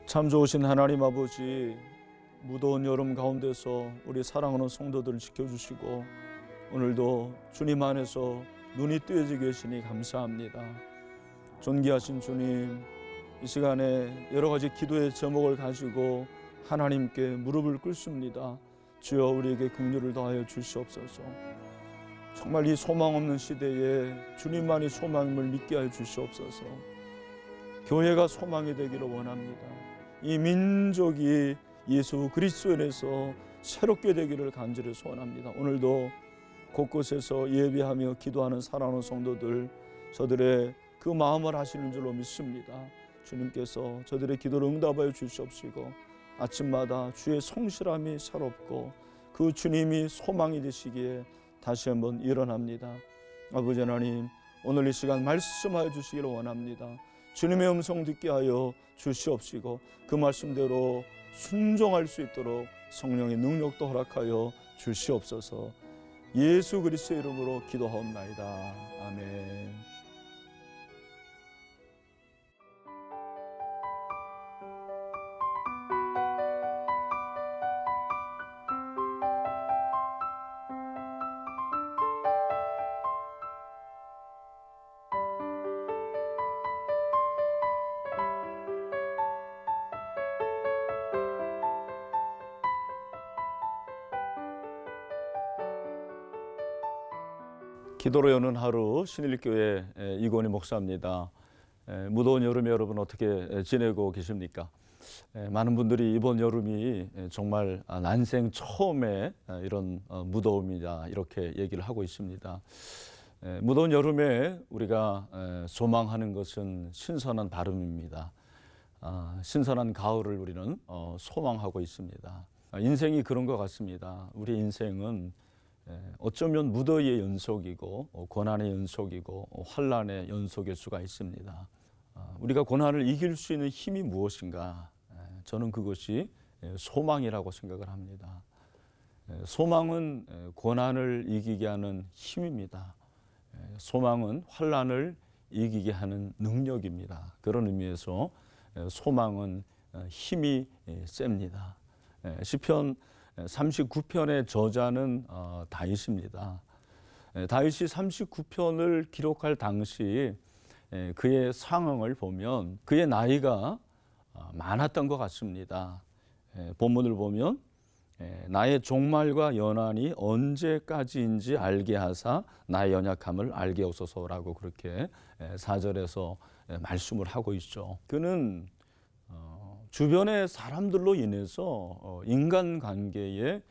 참 좋으신 하나님 아버지, 무더운 여름 가운데서 우리 사랑하는 성도들을 지켜주시고 오늘도 주님 안에서 눈이 뜨여져 계시니 감사합니다. 존귀하신 주님, 이 시간에 여러 가지 기도의 제목을 가지고 하나님께 무릎을 꿇습니다. 주여, 우리에게 긍휼을 더하여 주시옵소서. 정말 이 소망 없는 시대에 주님만이 소망임을 믿게 하여 주시옵소서. 교회가 소망이 되기를 원합니다. 이 민족이 예수 그리스도 안에서 새롭게 되기를 간절히 소원합니다. 오늘도 곳곳에서 예배하며 기도하는 사랑하는 성도들, 저들의 그 마음을 하시는 줄로 믿습니다. 주님께서 저들의 기도를 응답하여 주시옵시고 아침마다 주의 성실함이 새롭고 그 주님이 소망이 되시기에 다시 한번 일어납니다. 아버지 하나님, 오늘 이 시간 말씀하여 주시기를 원합니다. 주님의 음성 듣게 하여 주시옵시고 그 말씀대로 순종할 수 있도록 성령의 능력도 허락하여 주시옵소서. 예수 그리스도의 이름으로 기도하옵나이다. 아멘. 기도로 여는 하루, 신일교회 이건희 목사입니다. 무더운 여름에 여러분 어떻게 지내고 계십니까? 많은 분들이 이번 여름이 정말 난생 처음에 이런 무더움이다 이렇게 얘기를 하고 있습니다. 무더운 여름에 우리가 소망하는 것은 신선한 바람입니다. 신선한 가을을 우리는 소망하고 있습니다. 인생이 그런 것 같습니다. 우리 인생은 어쩌면 무더위의 연속이고 고난의 연속이고 환난의 연속일 수가 있습니다. 우리가 고난을 이길 수 있는 힘이 무엇인가? 저는 그것이 소망이라고 생각을 합니다. 소망은 고난을 이기게 하는 힘입니다. 소망은 환난을 이기게 하는 능력입니다. 그런 의미에서 소망은 힘이 셉니다. 시편 39편의 저자는 다윗입니다. 다윗이 39편을 기록할 당시 그의 상황을 보면 그의 나이가 많았던 것 같습니다. 본문을 보면 나의 종말과 연한이 언제까지인지 알게 하사 나의 연약함을 알게 하소서라고 그렇게 4절에서 말씀을 하고 있죠. 그는 주변의 사람들로 인해서 인간관계에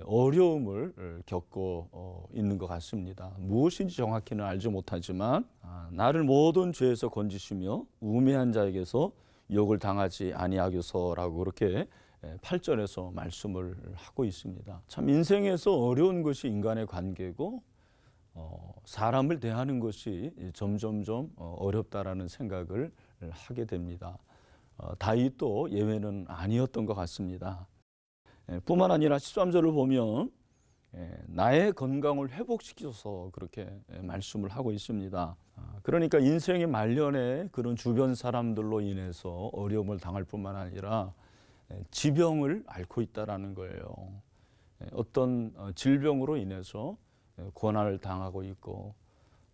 어려움을 겪고 있는 것 같습니다. 무엇인지 정확히는 알지 못하지만 나를 모든 죄에서 건지시며 우매한 자에게서 욕을 당하지 아니하소서라고 그렇게 8절에서 말씀을 하고 있습니다. 참 인생에서 어려운 것이 인간의 관계고 사람을 대하는 것이 점점점 어렵다라는 생각을 하게 됩니다. 다윗도 예외는 아니었던 것 같습니다. 뿐만 아니라 13절을 보면 나의 건강을 회복시켜서 그렇게 말씀을 하고 있습니다. 그러니까 인생의 말년에 그런 주변 사람들로 인해서 어려움을 당할 뿐만 아니라 지병을 앓고 있다는 거예요. 어떤 질병으로 인해서 고난을 당하고 있고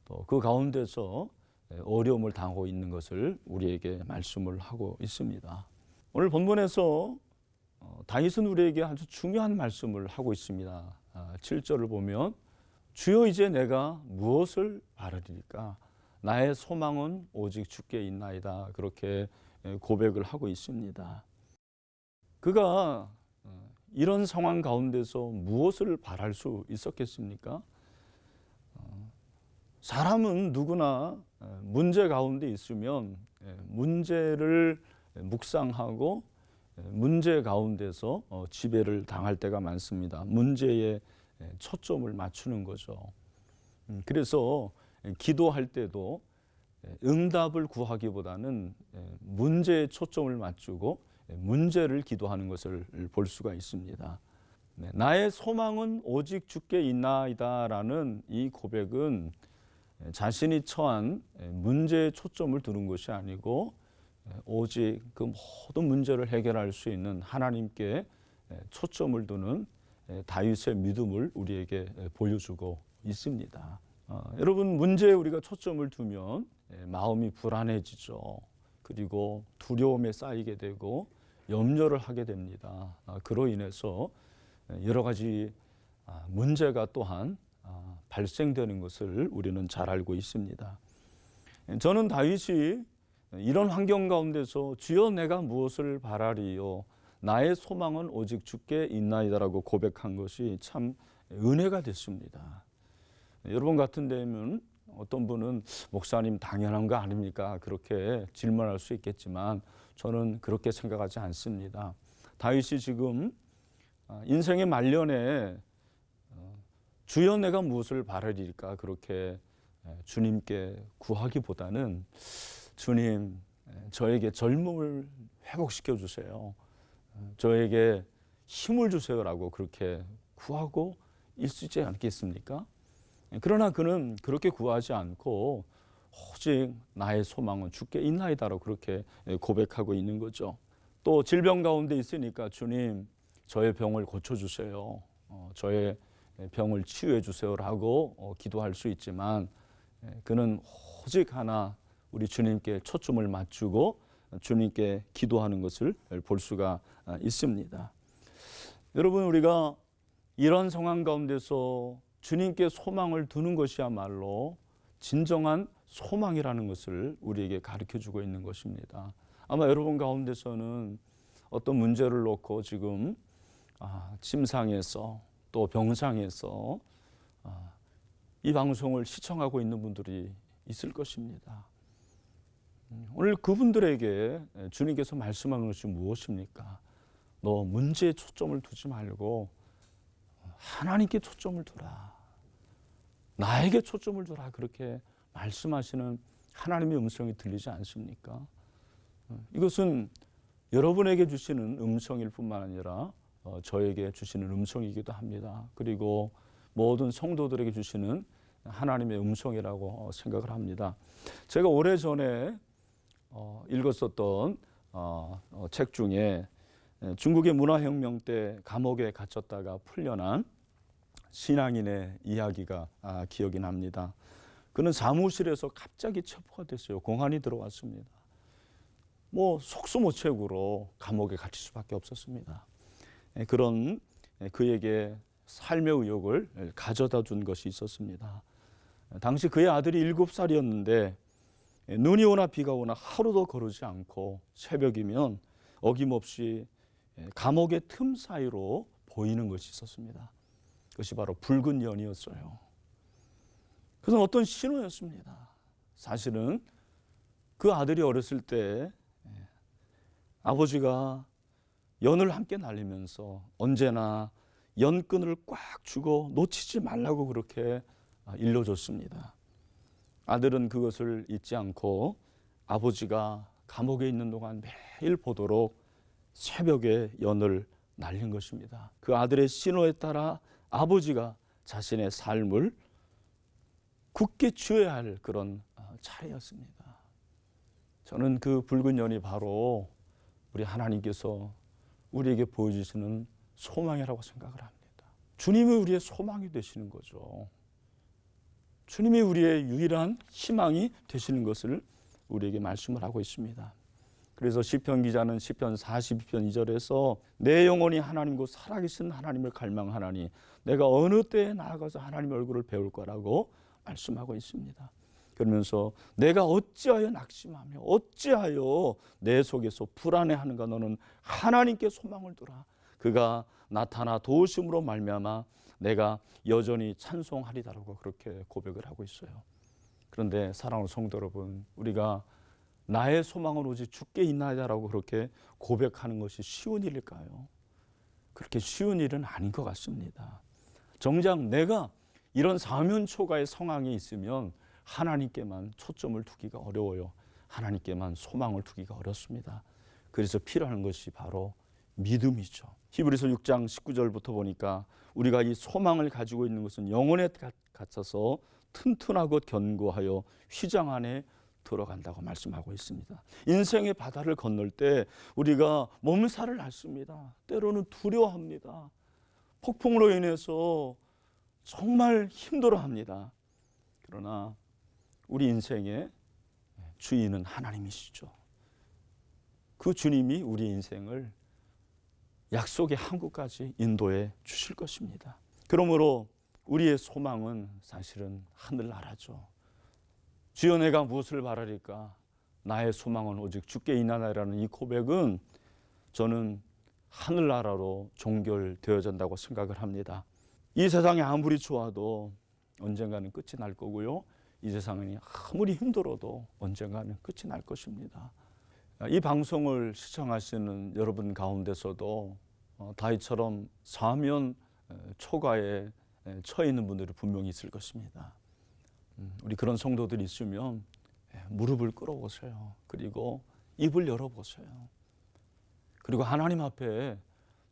또 그 가운데서 어려움을 당하고 있는 것을 우리에게 말씀을 하고 있습니다. 오늘 본문에서 다윗은 우리에게 아주 중요한 말씀을 하고 있습니다. 7절을 보면 주여 이제 내가 무엇을 바라리까? 나의 소망은 오직 주께 있나이다. 그렇게 고백을 하고 있습니다. 그가 이런 상황 가운데서 무엇을 바랄 수 있었겠습니까? 사람은 누구나 문제 가운데 있으면 문제를 묵상하고 문제 가운데서 지배를 당할 때가 많습니다. 문제에 초점을 맞추는 거죠. 그래서 기도할 때도 응답을 구하기보다는 문제에 초점을 맞추고 문제를 기도하는 것을 볼 수가 있습니다. 나의 소망은 오직 주께 있나이다라는 이 고백은 자신이 처한 문제에 초점을 두는 것이 아니고 오직 그 모든 문제를 해결할 수 있는 하나님께 초점을 두는 다윗의 믿음을 우리에게 보여주고 있습니다. 여러분, 문제에 우리가 초점을 두면 마음이 불안해지죠. 그리고 두려움에 쌓이게 되고 염려를 하게 됩니다. 그로 인해서 여러 가지 문제가 또한 발생되는 것을 우리는 잘 알고 있습니다. 저는 다윗이 이런 환경 가운데서 주여 내가 무엇을 바라리요 나의 소망은 오직 주께 있나이다라고 고백한 것이 참 은혜가 됐습니다. 여러분 같은 데면 어떤 분은 목사님 당연한 거 아닙니까? 그렇게 질문할 수 있겠지만 저는 그렇게 생각하지 않습니다. 다윗이 지금 인생의 말년에 주여 내가 무엇을 바라리까 그렇게 주님께 구하기보다는 주님 저에게 젊음을 회복시켜 주세요. 저에게 힘을 주세요라고 그렇게 구하고 있지 않겠습니까? 그러나 그는 그렇게 구하지 않고 오직 나의 소망은 주께 있나이다라고 그렇게 고백하고 있는 거죠. 또 질병 가운데 있으니까 주님 저의 병을 고쳐주세요. 저의 병을 치유해 주세요라고 기도할 수 있지만 그는 오직 하나 우리 주님께 초점을 맞추고 주님께 기도하는 것을 볼 수가 있습니다. 여러분, 우리가 이런 상황 가운데서 주님께 소망을 두는 것이야말로 진정한 소망이라는 것을 우리에게 가르쳐주고 있는 것입니다. 아마 여러분 가운데서는 어떤 문제를 놓고 지금 침상에서 또 병상에서 이 방송을 시청하고 있는 분들이 있을 것입니다. 오늘 그분들에게 주님께서 말씀하는 것이 무엇입니까? 너 문제에 초점을 두지 말고 하나님께 초점을 두라. 나에게 초점을 두라. 그렇게 말씀하시는 하나님의 음성이 들리지 않습니까? 이것은 여러분에게 주시는 음성일 뿐만 아니라 저에게 주시는 음성이기도 합니다. 그리고 모든 성도들에게 주시는 하나님의 음성이라고 생각을 합니다. 제가 오래전에 읽었었던 책 중에 중국의 문화혁명 때 감옥에 갇혔다가 풀려난 신앙인의 이야기가 기억이 납니다. 그는 사무실에서 갑자기 체포가 됐어요. 공안이 들어왔습니다. 속수무책으로 감옥에 갇힐 수밖에 없었습니다. 그런 그에게 삶의 의욕을 가져다 준 것이 있었습니다. 당시 그의 아들이 7살이었는데 눈이 오나 비가 오나 하루도 거르지 않고 새벽이면 어김없이 감옥의 틈 사이로 보이는 것이 있었습니다. 그것이 바로 붉은 연이었어요. 그것은 어떤 신호였습니다. 사실은 그 아들이 어렸을 때 아버지가 연을 함께 날리면서 언제나 연끈을 꽉 쥐고 놓치지 말라고 그렇게 일러줬습니다. 아들은 그것을 잊지 않고 아버지가 감옥에 있는 동안 매일 보도록 새벽에 연을 날린 것입니다. 그 아들의 신호에 따라 아버지가 자신의 삶을 굳게 쥐어야 할 그런 차례였습니다. 저는 그 붉은 연이 바로 우리 하나님께서 우리에게 보여주시는 소망이라고 생각을 합니다. 주님이 우리의 소망이 되시는 거죠. 주님이 우리의 유일한 희망이 되시는 것을 우리에게 말씀을 하고 있습니다. 그래서 시편 기자는 시편 42편 2절에서 내 영혼이 하나님과 살아계신 하나님을 갈망하나니 내가 어느 때에 나아가서 하나님의 얼굴을 배울 거라고 말씀하고 있습니다. 그러면서 내가 어찌하여 낙심하며 어찌하여 내 속에서 불안해하는가. 너는 하나님께 소망을 두라. 그가 나타나 도우심으로 말미암아 내가 여전히 찬송하리다라고 그렇게 고백을 하고 있어요. 그런데 사랑하는 성도 여러분, 우리가 나의 소망은 오직 주께 있나이다라고 그렇게 고백하는 것이 쉬운 일일까요? 그렇게 쉬운 일은 아닌 것 같습니다. 정작 내가 이런 사면초가의 상황에 있으면 하나님께만 초점을 두기가 어려워요. 하나님께만 소망을 두기가 어렵습니다. 그래서 필요한 것이 바로 믿음이죠. 히브리서 6장 19절부터 보니까 우리가 이 소망을 가지고 있는 것은 영혼에 갇혀서 튼튼하고 견고하여 휘장 안에 들어간다고 말씀하고 있습니다. 인생의 바다를 건널 때 우리가 몸살을 앓습니다. 때로는 두려워합니다. 폭풍으로 인해서 정말 힘들어합니다. 그러나 우리 인생의 주인은 하나님이시죠. 그 주님이 우리 인생을 약속의 항구까지 인도해 주실 것입니다. 그러므로 우리의 소망은 사실은 하늘나라죠. 주여 내가 무엇을 바라리까? 나의 소망은 오직 주께 있나이다라는 이 고백은 저는 하늘나라로 종결되어진다고 생각을 합니다. 이 세상이 아무리 좋아도 언젠가는 끝이 날 거고요. 이 세상이 아무리 힘들어도 언젠가는 끝이 날 것입니다. 이 방송을 시청하시는 여러분 가운데서도 다윗처럼 사면 초가에 처해 있는 분들이 분명히 있을 것입니다. 우리 그런 성도들이 있으면 무릎을 꿇어보세요. 그리고 입을 열어보세요. 그리고 하나님 앞에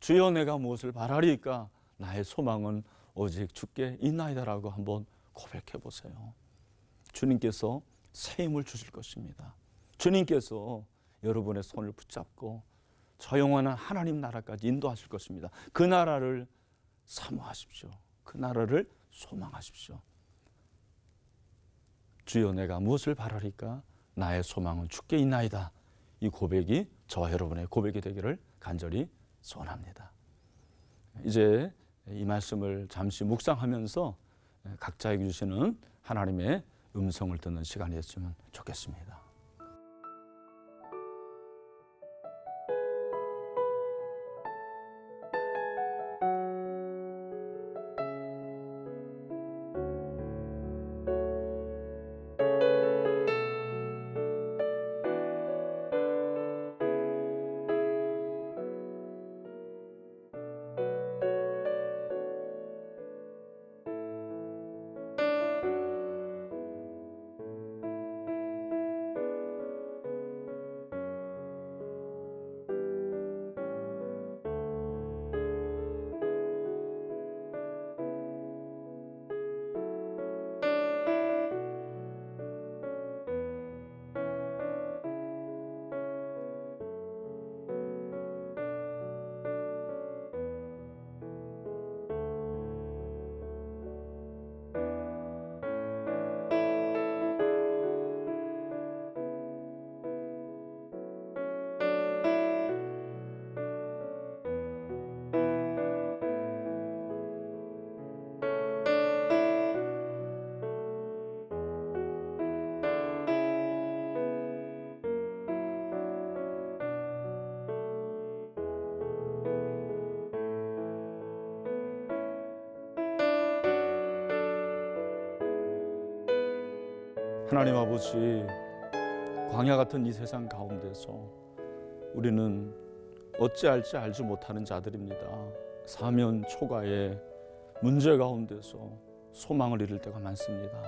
주여 내가 무엇을 바라리까? 나의 소망은 오직 주께 있나이다라고 한번 고백해 보세요. 주님께서 새 힘을 주실 것입니다. 주님께서 여러분의 손을 붙잡고 저 영원한 하나님 나라까지 인도하실 것입니다. 그 나라를 사모하십시오. 그 나라를 소망하십시오. 주여 내가 무엇을 바라리까? 나의 소망은 주께 있나이다. 이 고백이 저와 여러분의 고백이 되기를 간절히 소원합니다. 이제 이 말씀을 잠시 묵상하면서 각자에게 주시는 하나님의 음성을 듣는 시간이 됐으면 좋겠습니다. 하나님 아버지, 광야 같은 이 세상 가운데서 우리는 어찌할지 알지 못하는 자들입니다. 사면 초가에 문제 가운데서 소망을 잃을 때가 많습니다.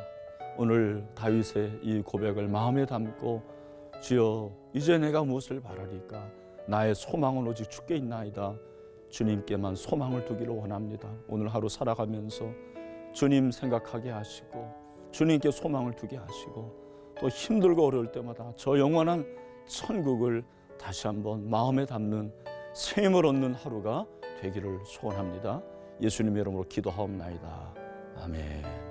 오늘 다윗의 이 고백을 마음에 담고 주여 이제 내가 무엇을 바라리까? 나의 소망은 오직 주께 있나이다. 주님께만 소망을 두기를 원합니다. 오늘 하루 살아가면서 주님 생각하게 하시고 주님께 소망을 두게 하시고 또 힘들고 어려울 때마다 저 영원한 천국을 다시 한번 마음에 담는 새 힘을 얻는 하루가 되기를 소원합니다. 예수님의 이름으로 기도하옵나이다. 아멘.